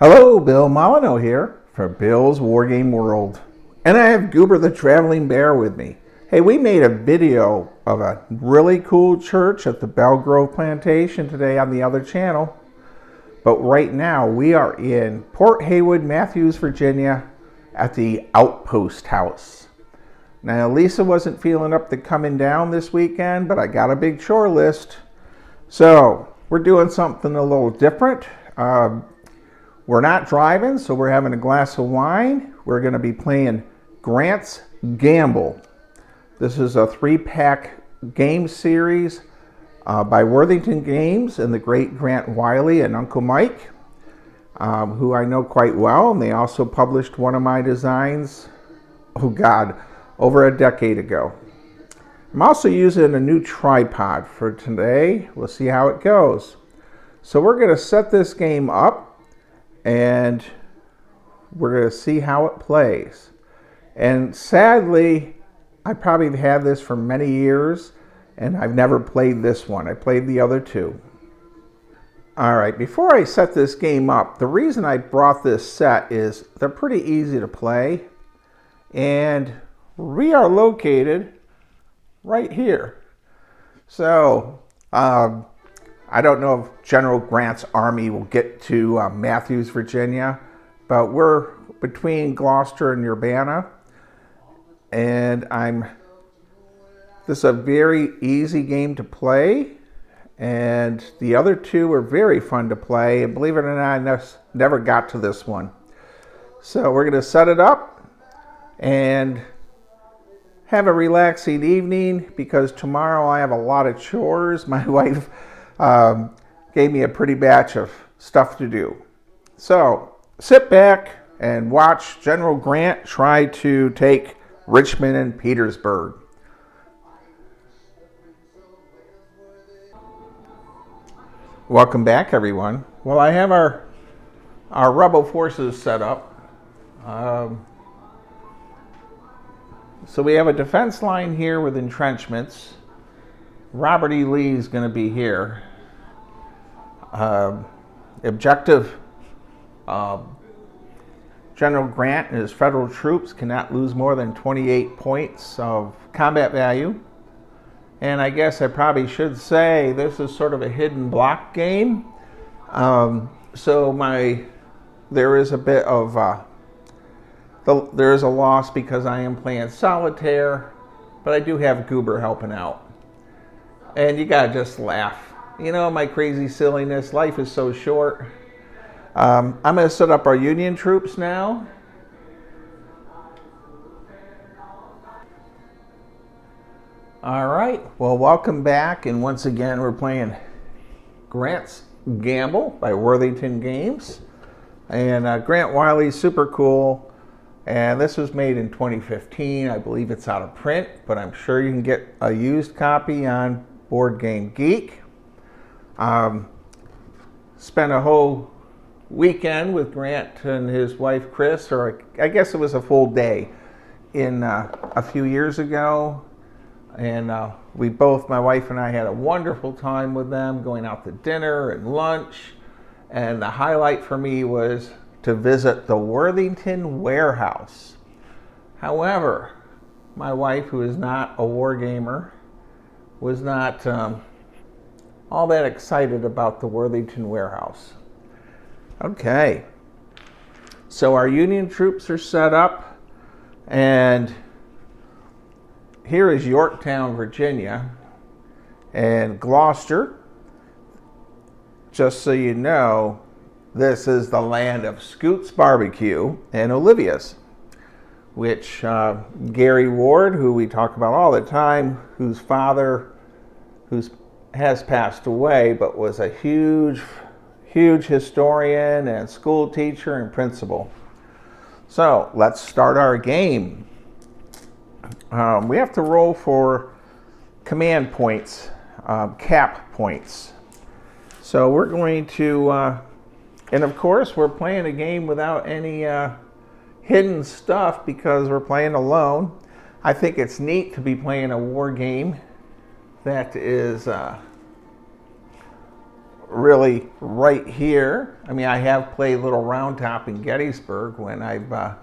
Hello, Bill Molyneux here for Bill's Wargame World. And I have Goober the Traveling Bear with me. Hey, we made a video of a really cool church at the Belgrove Plantation today on the other channel. But right now we are in Port Haywood, Matthews, Virginia at the Outpost House. Now, Lisa wasn't feeling up to coming down this weekend, but I got a big chore list. So we're doing something a little different. We're not driving, so we're having a glass of wine. We're going to be playing Grant's Gamble. This is a 3-pack game series by Worthington Games and the great Grant Wylie and Uncle Mike, who I know quite well. And they also published one of my designs, over a decade ago. I'm also using a new tripod for today. We'll see how it goes. So we're going to set this game up and we're going to see how it plays. And sadly, I probably have had this for many years and I've never played this one. I played the other two. All right, before I set this game up, the reason I brought this set is they're pretty easy to play, and we are located right here. So, I don't know if General Grant's army will get to Matthews, Virginia, but we're between Gloucester and Urbana, and this is a very easy game to play, and the other two are very fun to play, and believe it or not, I never got to this one. So we're going to set it up and have a relaxing evening, because tomorrow I have a lot of chores. My wife gave me a pretty batch of stuff to do. So sit back and watch General Grant try to take Richmond and Petersburg. Welcome back, everyone. Well, I have our rebel forces set up. So we have a defense line here with entrenchments. Robert E. Lee is going to be here. Objective, General Grant and his federal troops cannot lose more than 28 points of combat value. And I guess I probably should say this is sort of a hidden block game. So there is a bit of there is a loss because I am playing solitaire, but I do have Goober helping out. And you gotta just laugh. You know, my crazy silliness. Life is so short. I'm gonna set up our Union troops now. All right, well, welcome back. And once again, we're playing Grant's Gamble by Worthington Games. And Grant Wylie's super cool. And this was made in 2015. I believe it's out of print, but I'm sure you can get a used copy on Board Game Geek. Spent a whole weekend with Grant and his wife Chris, or I guess it was a full day, in a few years ago. And my wife and I had a wonderful time with them, going out to dinner and lunch. And the highlight for me was to visit the Worthington warehouse. However, my wife, who is not a war gamer, was not all that excited about the Worthington warehouse. Okay, so our Union troops are set up, and here is Yorktown, Virginia, and Gloucester. Just so you know, this is the land of Scoot's Barbecue and Olivia's, which Gary Ward, who we talk about all the time, whose father has passed away, but was a huge historian and school teacher and principal. So let's start our game. We have to roll for command points, cap points. So we're going to, and of course we're playing a game without any hidden stuff because we're playing alone. I think it's neat to be playing a war game that is really right here. I mean, I have played Little Round Top in Gettysburg when I've...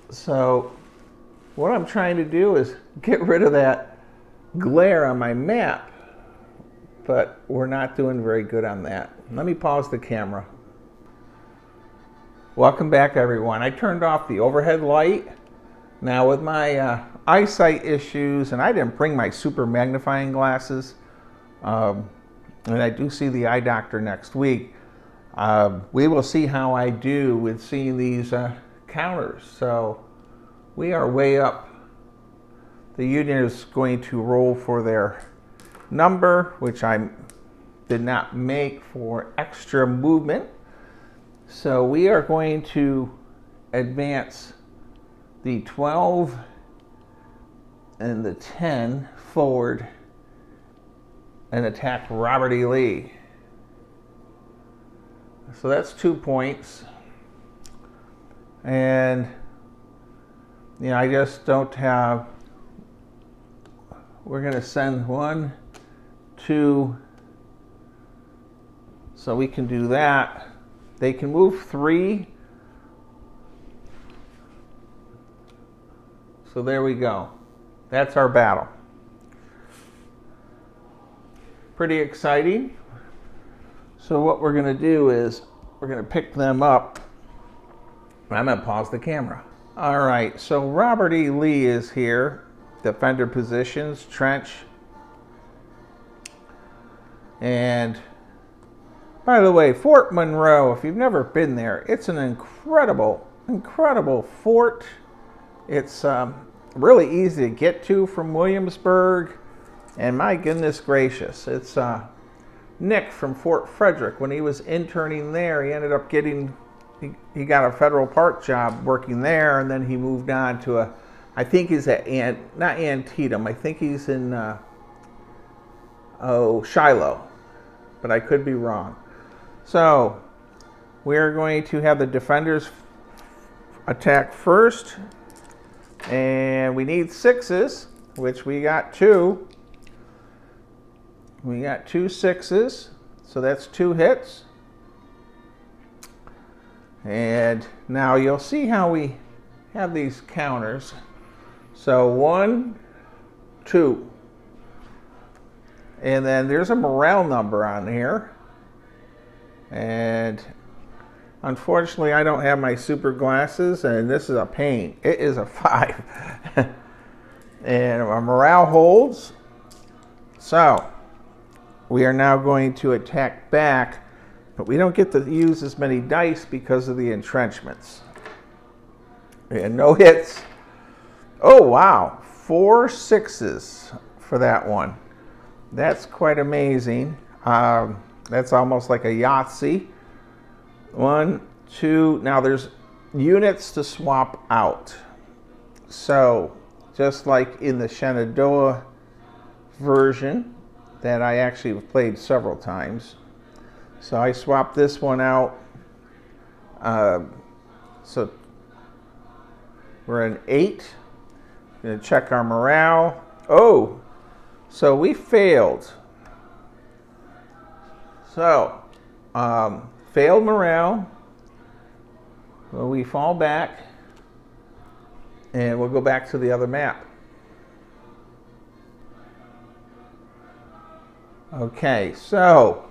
So what I'm trying to do is get rid of that glare on my map, but we're not doing very good on that. Let me pause the camera. Welcome back, everyone. I turned off the overhead light. Now with my eyesight issues, and I didn't bring my super magnifying glasses, and I do see the eye doctor next week, we will see how I do with seeing these counters. So we are way up. The union is going to roll for their number, which I did not make for extra movement. So we are going to advance the 12 and the 10 forward and attack Robert E. Lee. So that's 2 points. And you know, I just don't have, we're going to send 1, 2, so we can do that. They can move 3. So there we go. That's our battle. Pretty exciting. So what we're going to do is we're going to pick them up. I'm going to pause the camera. All right, so Robert E. Lee is here. Defender positions, trench. And by the way, Fort Monroe, if you've never been there, it's an incredible, incredible fort. It's really easy to get to from Williamsburg. And my goodness gracious, it's Nick from Fort Frederick. When he was interning there, he ended up getting, he got a federal park job working there, and then he moved on to I think he's at, not Antietam, I think he's in, Shiloh, but I could be wrong. So we're going to have the defenders attack first, and we need 6s, which we got 2. We got 2 6s, so that's 2 hits. And now you'll see how we have these counters. So 1, 2. And then there's a morale number on here. And unfortunately, I don't have my super glasses, and this is a pain. It is a 5. And our morale holds. So we are now going to attack back, but we don't get to use as many dice because of the entrenchments. And no hits. Oh, wow. 4 6s for that one. That's quite amazing. That's almost like a Yahtzee. 1, 2. Now there's units to swap out. So just like in the Shenandoah version that I actually have played several times. So I swapped this one out. So we're an 8. Going to check our morale. Oh, so we failed. So, failed morale. Well, we fall back, and we'll go back to the other map. Okay, so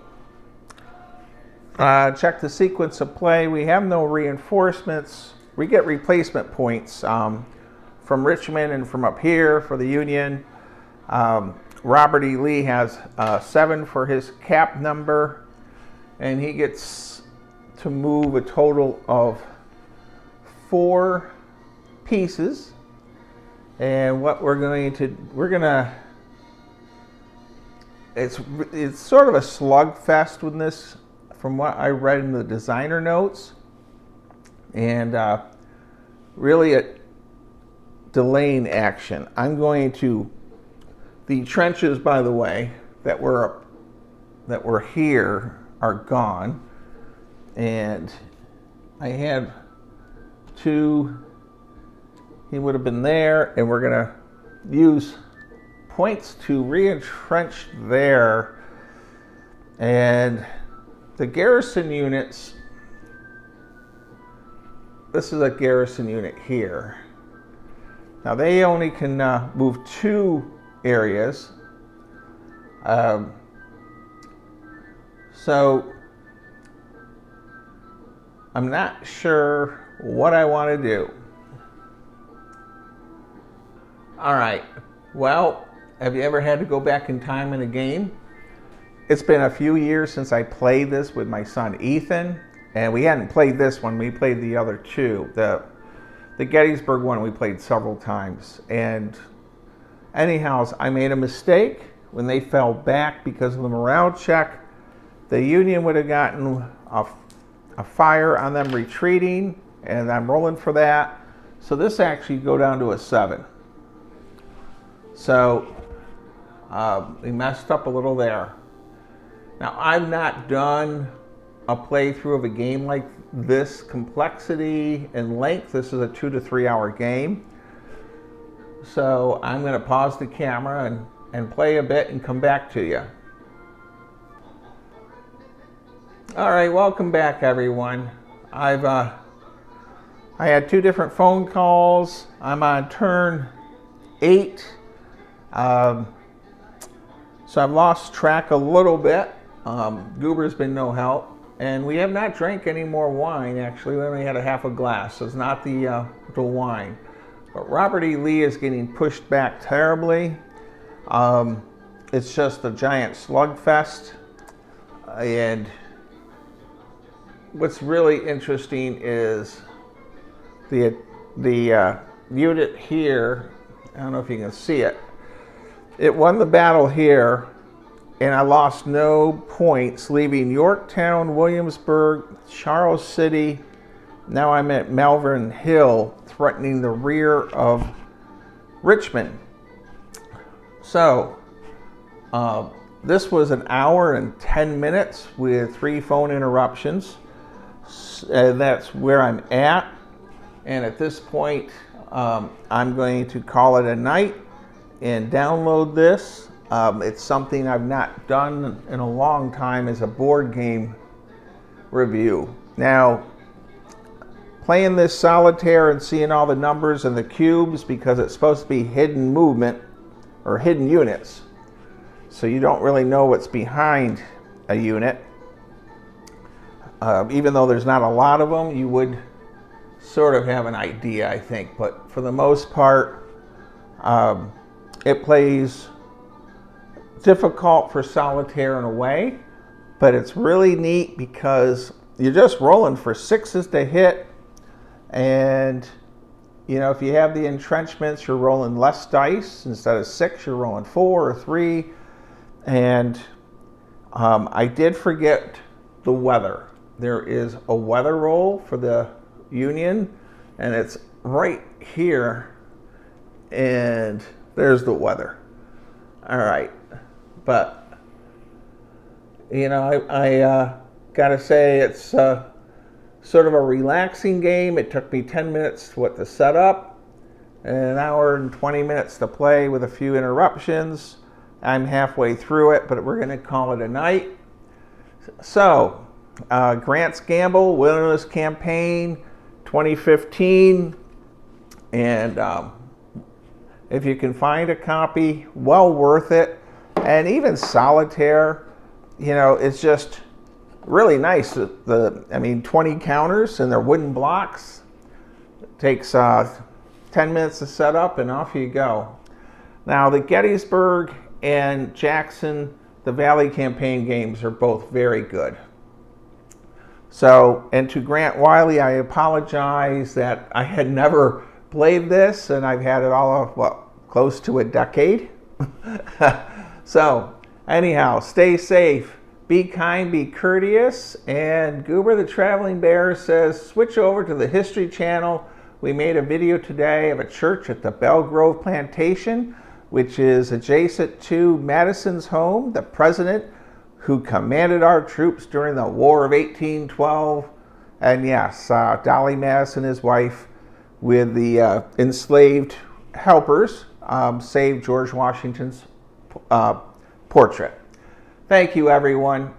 check the sequence of play. We have no reinforcements. We get replacement points from Richmond and from up here for the Union. Robert E. Lee has 7 for his cap number, and he gets to move a total of 4 pieces. And what we're gonna, it's sort of a slugfest with this, from what I read in the designer notes, and really a delaying action. I'm going to, the trenches, by the way, that were here are gone, and I had 2. He would have been there, and we're gonna use points to re-entrench there. And the garrison units, this is a garrison unit here. Now they only can move 2 areas. So I'm not sure what I want to do. All right, well, have you ever had to go back in time in a game? It's been a few years since I played this with my son Ethan, and we hadn't played this one, we played the other 2. The Gettysburg one we played several times, and anyhow, I made a mistake when they fell back because of the morale check. The Union would have gotten a fire on them retreating, and I'm rolling for that. So this actually go down to a 7. So we messed up a little there. Now I've not done a playthrough of a game like this complexity and length. This is a 2 to 3 hour game. So I'm going to pause the camera and play a bit and come back to you. All right, welcome back everyone. I had 2 different phone calls. I'm on turn 8. So I've lost track a little bit. Goober's been no help. And we have not drank any more wine, actually. We only had a half a glass, so it's not the wine. But Robert E. Lee is getting pushed back terribly. It's just a giant slugfest. And what's really interesting is the unit here. I don't know if you can see it. It won the battle here, and I lost no points, leaving Yorktown, Williamsburg, Charles City. Now I'm at Malvern Hill, threatening the rear of Richmond. So this was an hour and 10 minutes with 3 phone interruptions. And that's where I'm at. And at this point, I'm going to call it a night and download this. It's something I've not done in a long time as a board game review. Now, playing this solitaire and seeing all the numbers and the cubes, because it's supposed to be hidden movement or hidden units, so you don't really know what's behind a unit. Even though there's not a lot of them, you would sort of have an idea, I think. But for the most part, it plays difficult for solitaire in a way, but it's really neat because you're just rolling for 6s to hit. And, you know, if you have the entrenchments, you're rolling less dice. Instead of 6, you're rolling 4 or 3. And I did forget the weather. There is a weather roll for the Union, and it's right here, and there's the weather. All right, but you know, I gotta say it's sort of a relaxing game. It took me 10 minutes to set up, and an hour and 20 minutes to play with a few interruptions. I'm halfway through it, but we're gonna call it a night. So, Grant's Gamble, Wilderness Campaign 2015, and if you can find a copy, well worth it. And even solitaire, you know, it's just really nice. I mean, 20 counters and they're wooden blocks. It takes 10 minutes to set up and off you go. Now the Gettysburg and Jackson, the Valley campaign games are both very good. So, and to Grant Wylie, I apologize that I had never played this, and I've had it all of, close to a decade. So, anyhow, stay safe, be kind, be courteous, and Goober the Traveling Bear says, switch over to the History Channel. We made a video today of a church at the Belgrove Plantation, which is adjacent to Madison's home, the president who commanded our troops during the War of 1812. And yes, Dolly Madison, his wife, with the enslaved helpers, saved George Washington's portrait. Thank you, everyone.